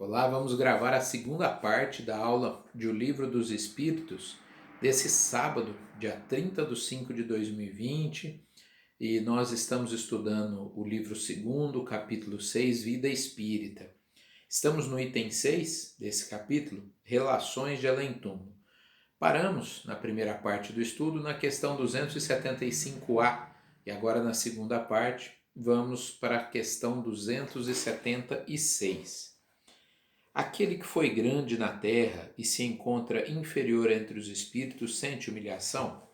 Olá, vamos gravar a segunda parte da aula de O Livro dos Espíritos desse sábado, dia 30 de 5 de 2020, e nós estamos estudando o livro segundo, capítulo 6, Vida Espírita. Estamos no item 6 desse capítulo, Relações de Além-Túmulo. Paramos na primeira parte do estudo na questão 275A e agora na segunda parte vamos para a questão 276. Aquele que foi grande na terra e se encontra inferior entre os espíritos sente humilhação?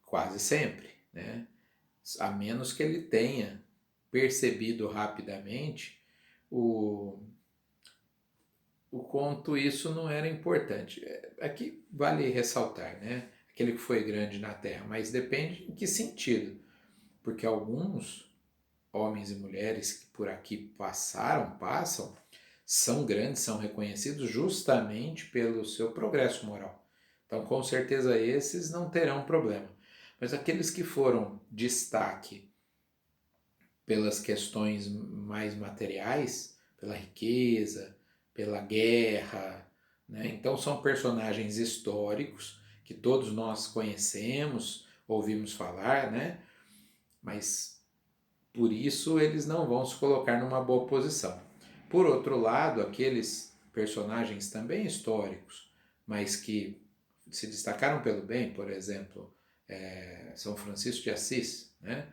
Quase sempre, né? A menos que ele tenha percebido rapidamente o quanto isso não era importante. Aqui vale ressaltar, né? Aquele que foi grande na terra, mas depende em que sentido, porque alguns homens e mulheres que por aqui passam, são grandes, são reconhecidos justamente pelo seu progresso moral. Então, com certeza, esses não terão problema. Mas aqueles que foram destaque pelas questões mais materiais, pela riqueza, pela guerra, né? Então, são personagens históricos que todos nós conhecemos, ouvimos falar, né? Mas por isso eles não vão se colocar numa boa posição. Por outro lado, aqueles personagens também históricos, mas que se destacaram pelo bem, por exemplo, São Francisco de Assis, né?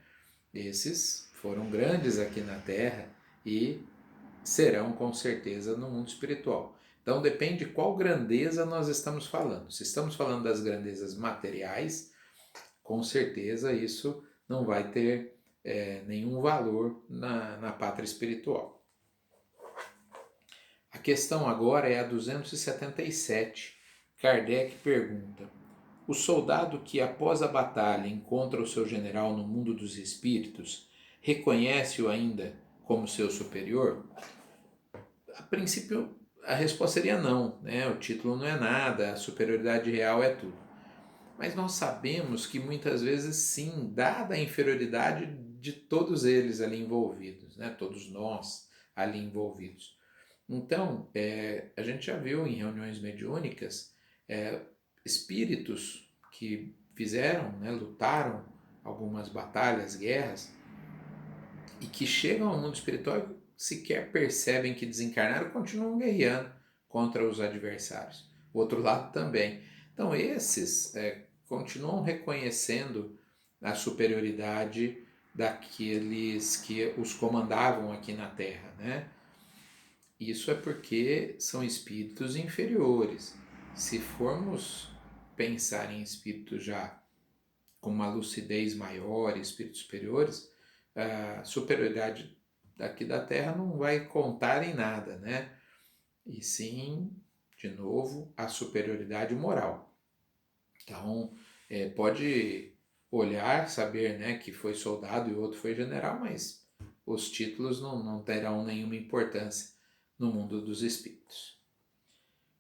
Esses foram grandes aqui na Terra e serão com certeza no mundo espiritual. Então depende de qual grandeza nós estamos falando. Se estamos falando das grandezas materiais, com certeza isso não vai ter nenhum valor na pátria espiritual. A questão agora é a 277. Kardec pergunta: o soldado que após a batalha encontra o seu general no mundo dos espíritos, reconhece-o ainda como seu superior? A princípio, a resposta seria não, né? O título não é nada, a superioridade real é tudo. Mas nós sabemos que muitas vezes sim, dada a inferioridade de todos eles ali envolvidos, né? Todos nós ali envolvidos. Então, a gente já viu em reuniões mediúnicas espíritos que fizeram, né, lutaram algumas batalhas, guerras, e que chegam ao mundo espiritual e sequer percebem que desencarnaram e continuam guerreando contra os adversários. O outro lado também. Então, esses continuam reconhecendo a superioridade daqueles que os comandavam aqui na Terra, né? Isso é porque são espíritos inferiores. Se formos pensar em espíritos já com uma lucidez maior, espíritos superiores, a superioridade daqui da Terra não vai contar em nada, né? E sim, de novo, a superioridade moral. Então, pode olhar, saber, né, que foi soldado e o outro foi general, mas os títulos não terão nenhuma importância no mundo dos espíritos.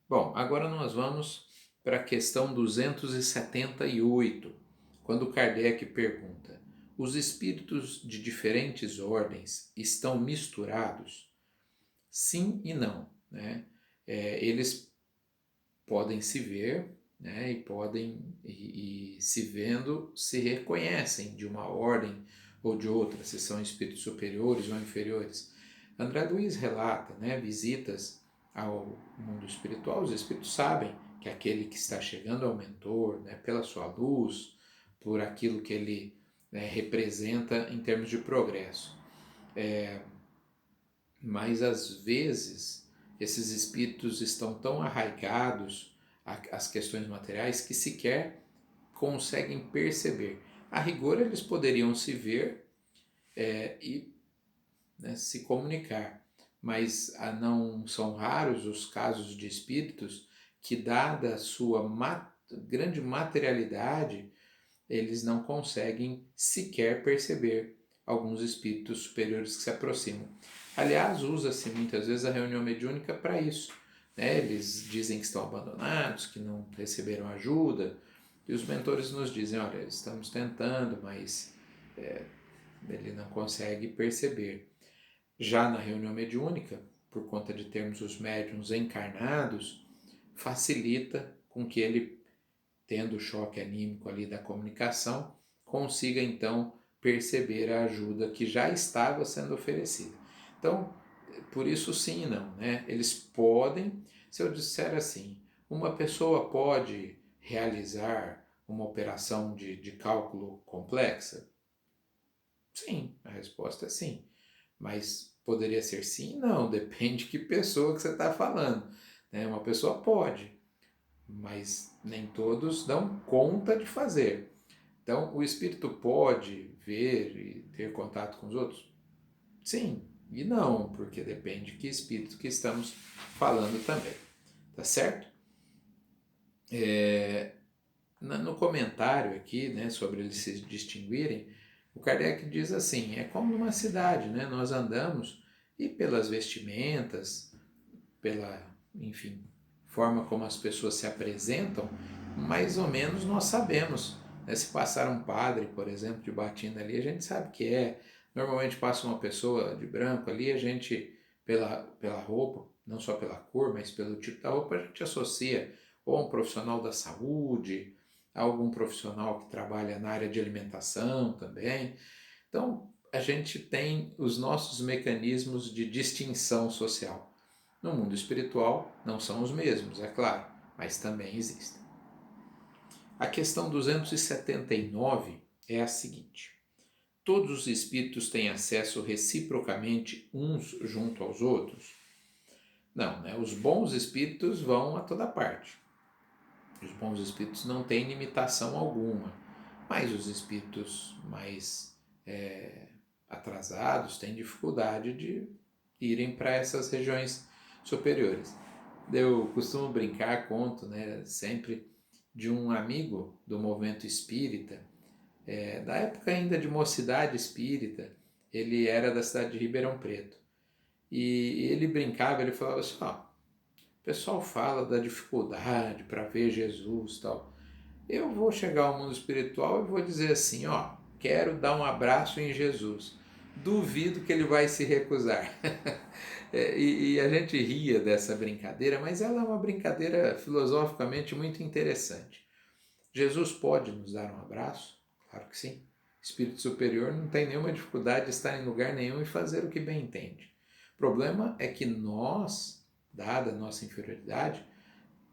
Bom, agora nós vamos para a questão 278, quando Kardec pergunta: os espíritos de diferentes ordens estão misturados? Sim e não, né? Eles podem se ver, né, e se vendo, se reconhecem de uma ordem ou de outra, se são espíritos superiores ou inferiores. André Luiz relata, né, visitas ao mundo espiritual. Os espíritos sabem que aquele que está chegando ao mentor, né, pela sua luz, por aquilo que ele, né, representa em termos de progresso. Mas às vezes esses espíritos estão tão arraigados às questões materiais que sequer conseguem perceber. A rigor, eles poderiam se ver e, né, se comunicar, mas não são raros os casos de espíritos que, dada a sua grande materialidade, eles não conseguem sequer perceber alguns espíritos superiores que se aproximam. Aliás, usa-se muitas vezes a reunião mediúnica para isso, né? Eles dizem que estão abandonados, que não receberam ajuda, e os mentores nos dizem: olha, estamos tentando, mas ele não consegue perceber. Já na reunião mediúnica, por conta de termos os médiuns encarnados, facilita com que ele, tendo o choque anímico ali da comunicação, consiga então perceber a ajuda que já estava sendo oferecida. Então, por isso sim e não, né? Eles podem, se eu disser assim, uma pessoa pode realizar uma operação de cálculo complexa? Sim, a resposta é sim. Mas poderia ser sim? Não, depende de que pessoa que você está falando. Né? Uma pessoa pode, mas nem todos dão conta de fazer. Então, o espírito pode ver e ter contato com os outros? Sim e não, porque depende de que espírito que estamos falando também. Tá certo? No comentário aqui, né, sobre eles se distinguirem, o Kardec diz assim: é como numa cidade, né? Nós andamos e pelas vestimentas, pela, enfim, forma como as pessoas se apresentam, mais ou menos nós sabemos. Né? Se passar um padre, por exemplo, de batina ali, a gente sabe que é. Normalmente passa uma pessoa de branco ali, a gente, pela roupa, não só pela cor, mas pelo tipo da roupa, a gente associa ou a um profissional da saúde, a algum profissional que trabalha na área de alimentação também. Então, a gente tem os nossos mecanismos de distinção social. No mundo espiritual, não são os mesmos, é claro, mas também existem. A questão 279 é a seguinte: todos os espíritos têm acesso reciprocamente uns junto aos outros? Não, né? Os bons espíritos vão a toda parte. Os bons espíritos não têm limitação alguma, mas os espíritos mais atrasados têm dificuldade de irem para essas regiões superiores. Eu costumo brincar, conto, né, sempre de um amigo do movimento espírita, da época ainda de mocidade espírita. Ele era da cidade de Ribeirão Preto. E ele brincava, ele falava assim: ó, o pessoal fala da dificuldade para ver Jesus e tal. Eu vou chegar ao mundo espiritual e vou dizer assim: ó, quero dar um abraço em Jesus. Duvido que ele vai se recusar. E a gente ria dessa brincadeira, mas ela é uma brincadeira filosoficamente muito interessante. Jesus pode nos dar um abraço? Claro que sim. Espírito superior não tem nenhuma dificuldade de estar em lugar nenhum e fazer o que bem entende. O problema é que nós, dada a nossa inferioridade,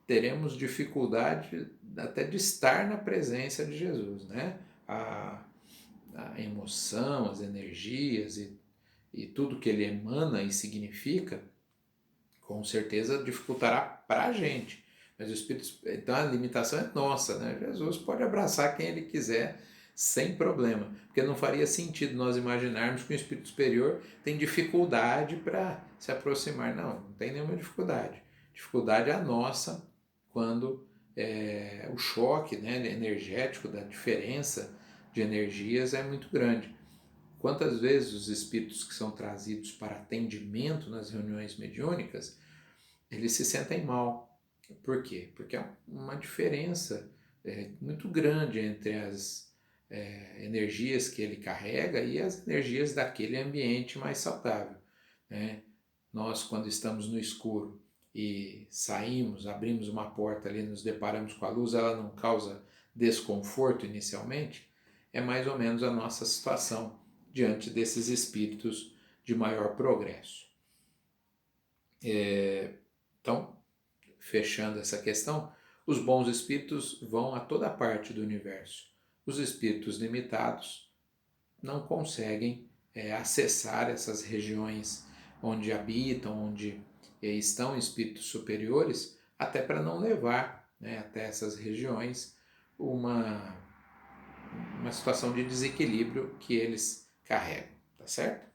teremos dificuldade até de estar na presença de Jesus, né? A emoção, as energias e tudo que ele emana e significa, com certeza dificultará para a gente. Mas o Espírito, então a limitação é nossa, né? Jesus pode abraçar quem ele quiser sem problema, porque não faria sentido nós imaginarmos que o Espírito Superior tem dificuldade para se aproximar. Não, não tem nenhuma dificuldade. Dificuldade é a nossa quando o choque, né, energético da diferença de energias é muito grande. Quantas vezes os espíritos que são trazidos para atendimento nas reuniões mediúnicas, eles se sentem mal. Por quê? Porque há uma diferença muito grande entre as energias que ele carrega e as energias daquele ambiente mais saudável. Né? Nós, quando estamos no escuro e saímos, abrimos uma porta ali, nos deparamos com a luz, ela não causa desconforto inicialmente, é mais ou menos a nossa situação diante desses espíritos de maior progresso. Então, fechando essa questão, os bons espíritos vão a toda parte do universo. Os espíritos limitados não conseguem acessar essas regiões onde habitam, onde estão espíritos superiores, até para não levar, né, até essas regiões uma situação de desequilíbrio que eles carregam, tá certo?